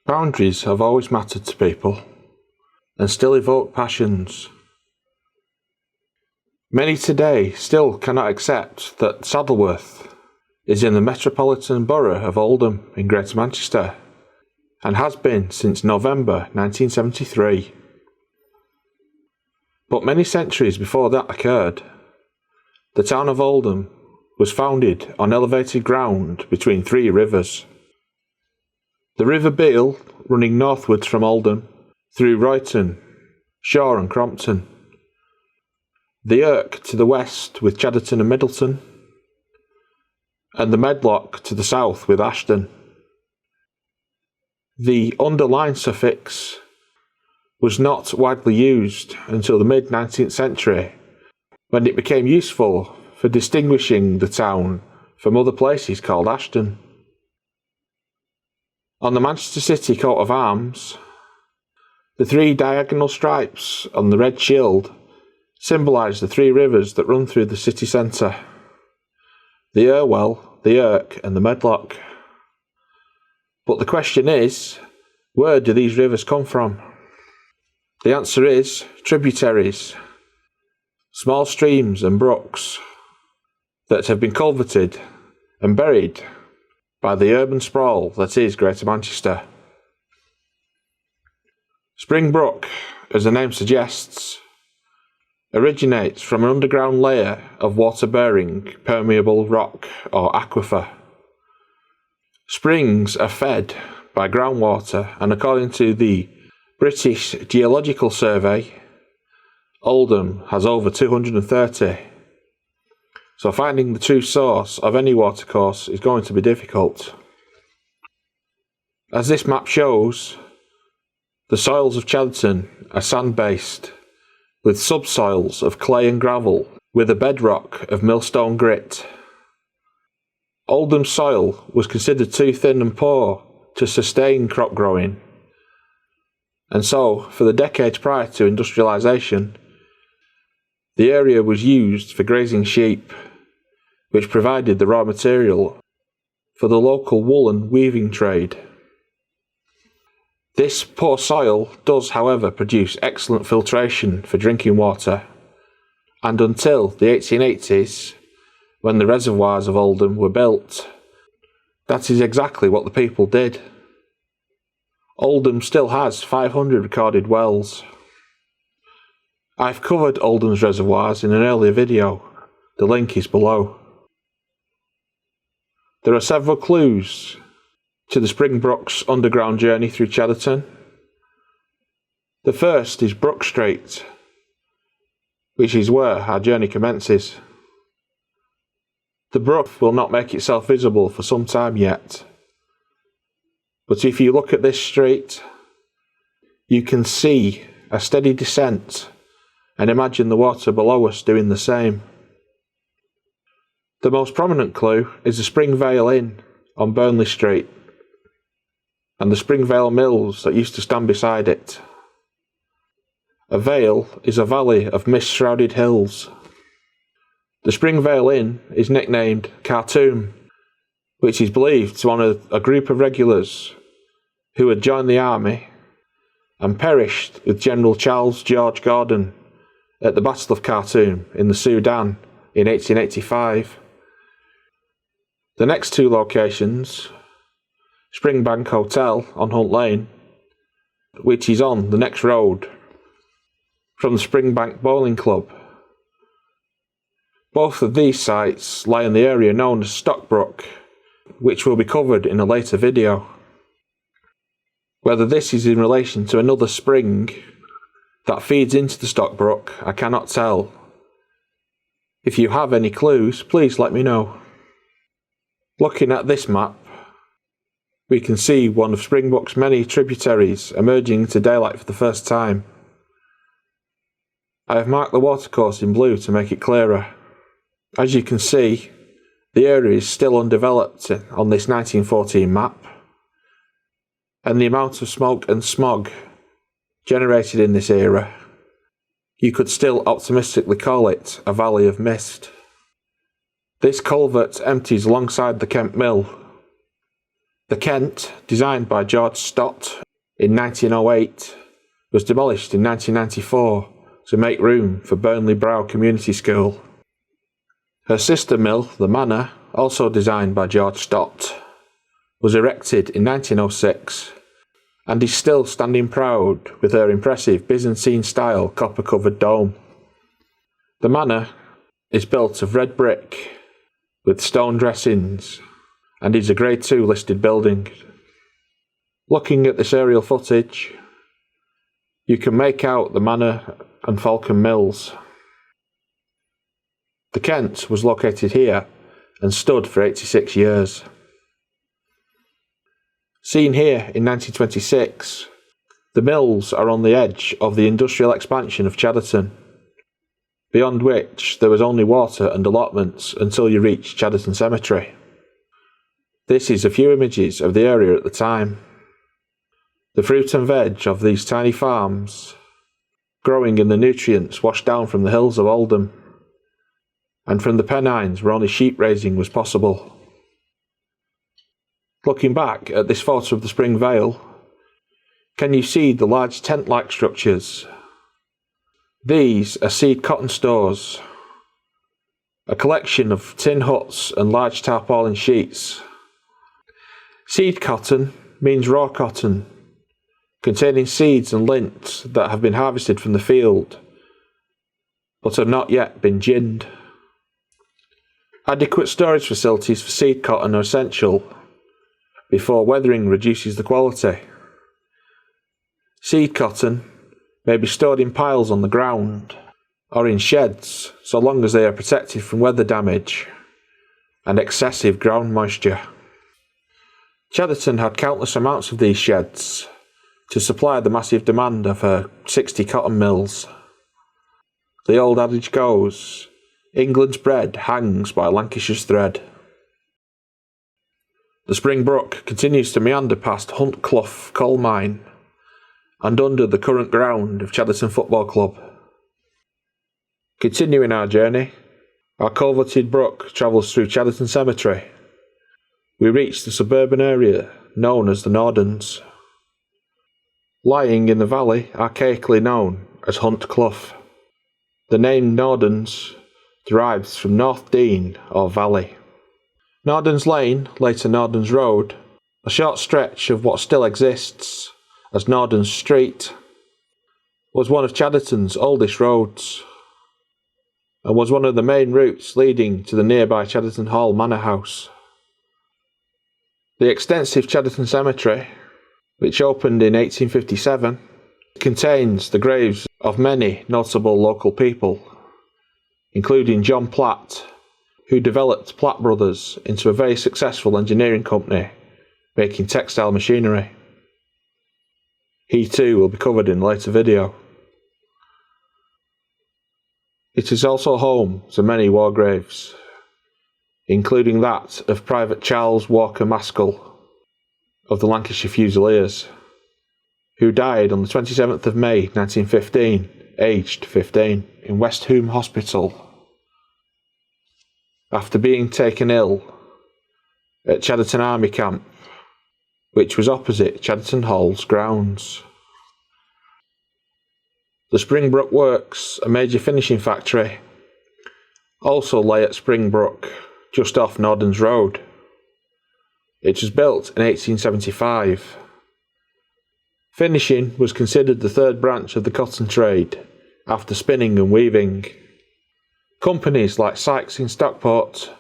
Boundaries have always mattered to people, and still evoke passions. Many today still cannot accept that Saddleworth is in the metropolitan borough of Oldham in Greater Manchester, and has been since November 1973. But many centuries before that occurred, the town of Oldham was founded on elevated ground between three rivers. The River Beal, running northwards from Oldham, through Royton, Shaw and Crompton. The Irk to the west with Chadderton and Middleton, and the Medlock to the south with Ashton. The underline suffix was not widely used until the mid-19th century, when it became useful for distinguishing the town from other places called Ashton. On the Manchester City coat of arms, the three diagonal stripes on the red shield symbolise the three rivers that run through the city centre: the Irwell, the Irk and the Medlock. But the question is, where do these rivers come from? The answer is tributaries, small streams and brooks that have been culverted and buried by the urban sprawl that is Greater Manchester. Spring Brook, as the name suggests, originates from an underground layer of water-bearing permeable rock or aquifer. Springs are fed by groundwater, and according to the British Geological Survey, Oldham has over 230. So finding the true source of any watercourse is going to be difficult. As this map shows, the soils of Chatterton are sand-based, with subsoils of clay and gravel, with a bedrock of millstone grit. Oldham's soil was considered too thin and poor to sustain crop growing, and so, for the decades prior to industrialisation, the area was used for grazing sheep, which provided the raw material for the local woolen weaving trade. This poor soil does, however, produce excellent filtration for drinking water, and until the 1880s, when the reservoirs of Oldham were built, that is exactly what the people did. Oldham still has 500 recorded wells. I've covered Oldham's reservoirs in an earlier video. The link is below. There are several clues to the Spring Brook's underground journey through Chatterton. The first is Brook Street, which is where our journey commences. The brook will not make itself visible for some time yet, but if you look at this street, you can see a steady descent and imagine the water below us doing the same. The most prominent clue is the Springvale Inn on Burnley Street, and the Springvale Mills that used to stand beside it. A vale is a valley of mist-shrouded hills. The Springvale Inn is nicknamed Khartoum, which is believed to honour a group of regulars who had joined the army and perished with General Charles George Gordon at the Battle of Khartoum in the Sudan in 1885. The next two locations, Springbank Hotel on Hunt Lane, which is on the next road from the Springbank Bowling Club. Both of these sites lie in the area known as Stockbrook, which will be covered in a later video. Whether this is in relation to another spring that feeds into the Stockbrook, I cannot tell. If you have any clues, please let me know. Looking at this map, we can see one of Springbrook's many tributaries emerging into daylight for the first time. I have marked the watercourse in blue to make it clearer. As you can see, the area is still undeveloped on this 1914 map, and the amount of smoke and smog generated in this era, you could still optimistically call it a valley of mist. This culvert empties alongside the Kemp Mill, The Kent, designed by George Stott in 1908, was demolished in 1994 to make room for Burnley Brow Community School. Her sister mill, the Manor, also designed by George Stott, was erected in 1906 and is still standing proud with her impressive Byzantine-style copper-covered dome. The Manor is built of red brick with stone dressings and is a Grade 2 listed building. Looking at this aerial footage, you can make out the Manor and Falcon Mills. The Kent was located here and stood for 86 years. Seen here in 1926, the mills are on the edge of the industrial expansion of Chatterton, beyond which there was only water and allotments until you reach Chatterton Cemetery. This is a few images of the area at the time. The fruit and veg of these tiny farms, growing in the nutrients washed down from the hills of Oldham, and from the Pennines where only sheep raising was possible. Looking back at this photo of the Spring Vale, can you see the large tent-like structures? These are seed cotton stores, a collection of tin huts and large tarpaulin sheets. Seed cotton means raw cotton, containing seeds and lint that have been harvested from the field, but have not yet been ginned. Adequate storage facilities for seed cotton are essential before weathering reduces the quality. Seed cotton may be stored in piles on the ground or in sheds so long as they are protected from weather damage and excessive ground moisture. Chatterton had countless amounts of these sheds to supply the massive demand of her 60 cotton mills. The old adage goes, England's bread hangs by Lancashire's thread. The Spring Brook continues to meander past Hunt Clough coal mine and under the current ground of Chatterton Football Club. Continuing our journey, our culverted brook travels through Chatterton Cemetery. We reach the suburban area known as the Nordens, lying in the valley archaically known as Hunt Clough. The name Nordens derives from North Dean or valley. Norden's Lane, later Norden's Road, a short stretch of what still exists as Norden's Street, was one of Chatterton's oldest roads and was one of the main routes leading to the nearby Chatterton Hall Manor House. The extensive Chatterton Cemetery, which opened in 1857, contains the graves of many notable local people, including John Platt, who developed Platt Brothers into a very successful engineering company making textile machinery. He too will be covered in a later video. It is also home to many war graves, including that of Private Charles Walker Maskell of the Lancashire Fusiliers, who died on the 27th of May 1915, aged 15, in West Hulme Hospital, after being taken ill at Chadderton Army Camp, which was opposite Chadderton Hall's grounds. The Spring Brook Works, a major finishing factory, also lay at Spring Brook, just off Norden's Road. It was built in 1875. Finishing was considered the third branch of the cotton trade, after spinning and weaving. Companies like Sykes in Stockport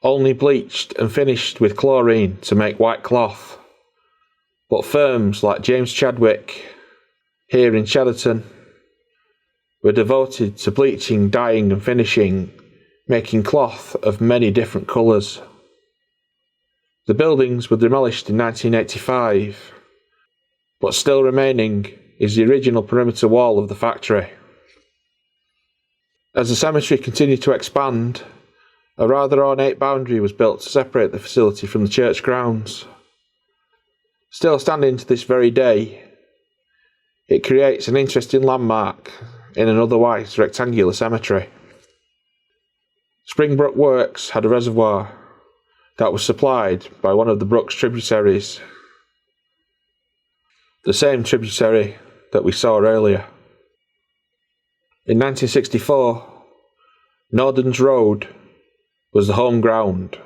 only bleached and finished with chlorine to make white cloth, but firms like James Chadwick, here in Chatterton, were devoted to bleaching, dyeing and finishing, making cloth of many different colours. The buildings were demolished in 1985, but still remaining is the original perimeter wall of the factory. As the cemetery continued to expand, a rather ornate boundary was built to separate the facility from the church grounds. Still standing to this very day, it creates an interesting landmark in an otherwise rectangular cemetery. Spring Brook Works had a reservoir that was supplied by one of the brook's tributaries. The same tributary that we saw earlier. In 1964, Norden's Road was the home ground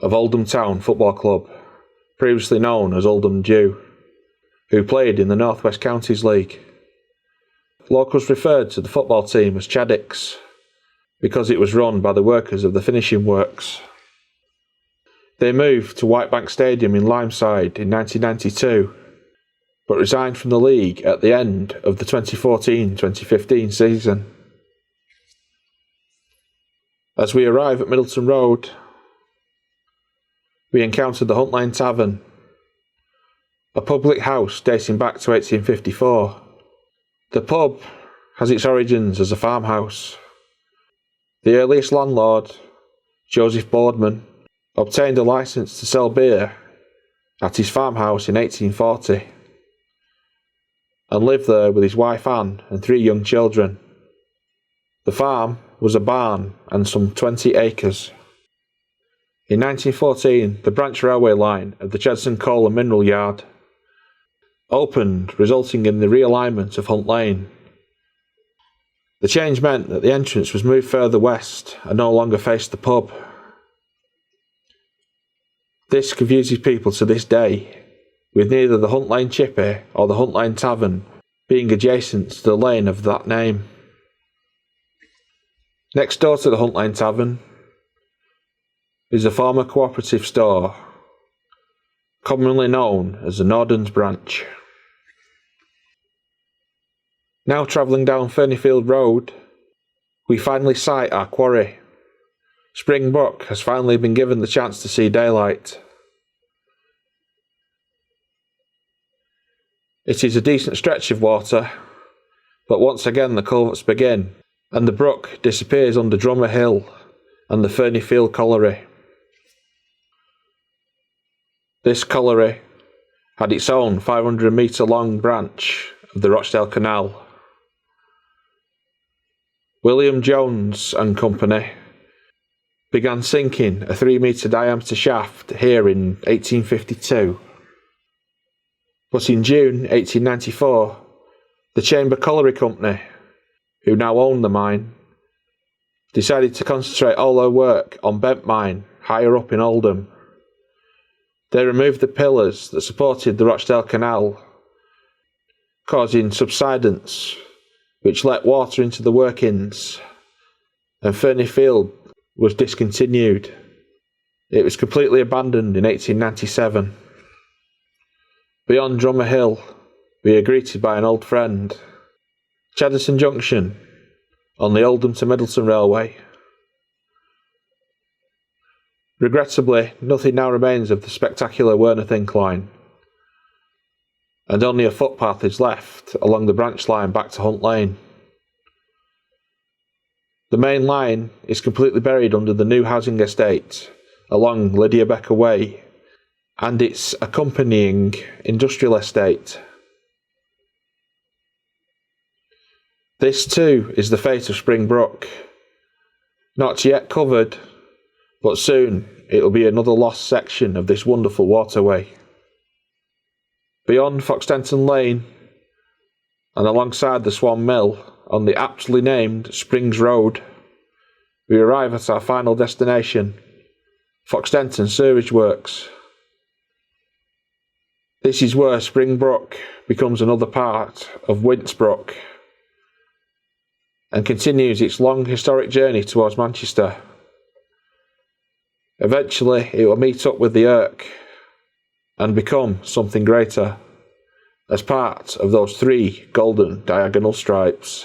of Oldham Town Football Club, previously known as Oldham Dew, who played in the North West Counties League. Locals referred to the football team as Chaddicks because it was run by the workers of the finishing works. They moved to Whitebank Stadium in Limeside in 1992, but resigned from the league at the end of the 2014-2015 season. As we arrive at Middleton Road, we encounter the Hunt Lane Tavern, a public house dating back to 1854. The pub has its origins as a farmhouse. The earliest landlord, Joseph Boardman, obtained a licence to sell beer at his farmhouse in 1840 and lived there with his wife Anne and 3 young children. The farm was a barn and some 20 acres. In 1914, the branch railway line of the Chatterton Coal and Mineral Yard opened, resulting in the realignment of Hunt Lane. The change meant that the entrance was moved further west and no longer faced the pub. This confuses people to this day, with neither the Hunt Lane Chippy or the Hunt Lane Tavern being adjacent to the lane of that name. Next door to the Hunt Lane Tavern is a former cooperative store, commonly known as the Norden's branch. Now travelling down Ferneyfield Road, we finally sight our quarry. Spring Brook has finally been given the chance to see daylight. It is a decent stretch of water, but once again the culverts begin, and the brook disappears under Drummer Hill and the Ferneyfield Colliery. This colliery had its own 500-metre long branch of the Rochdale Canal. William Jones and Company began sinking a 3-metre diameter shaft here in 1852. But in June 1894, the Chamber Colliery Company, who now owned the mine, decided to concentrate all their work on Bent Mine, higher up in Oldham. They removed the pillars that supported the Rochdale Canal, causing subsidence, which let water into the workings, and Ferneyfield was discontinued. It was completely abandoned in 1897. Beyond Drummer Hill, we are greeted by an old friend, Chadderton Junction, on the Oldham to Middleton Railway. Regrettably, nothing now remains of the spectacular Werneth Incline, and only a footpath is left along the branch line back to Hunt Lane. The main line is completely buried under the new housing estate along Lydia Becker Way and its accompanying industrial estate. This too is the fate of Spring Brook. Not yet covered, but soon it will be another lost section of this wonderful waterway. Beyond Fox Denton Lane, and alongside the Swan Mill, on the aptly named Springs Road, we arrive at our final destination, Fox Denton Sewerage Works. This is where Spring Brook becomes another part of Wints Brook and continues its long historic journey towards Manchester. Eventually it will meet up with the Irk and become something greater as part of those 3 golden diagonal stripes.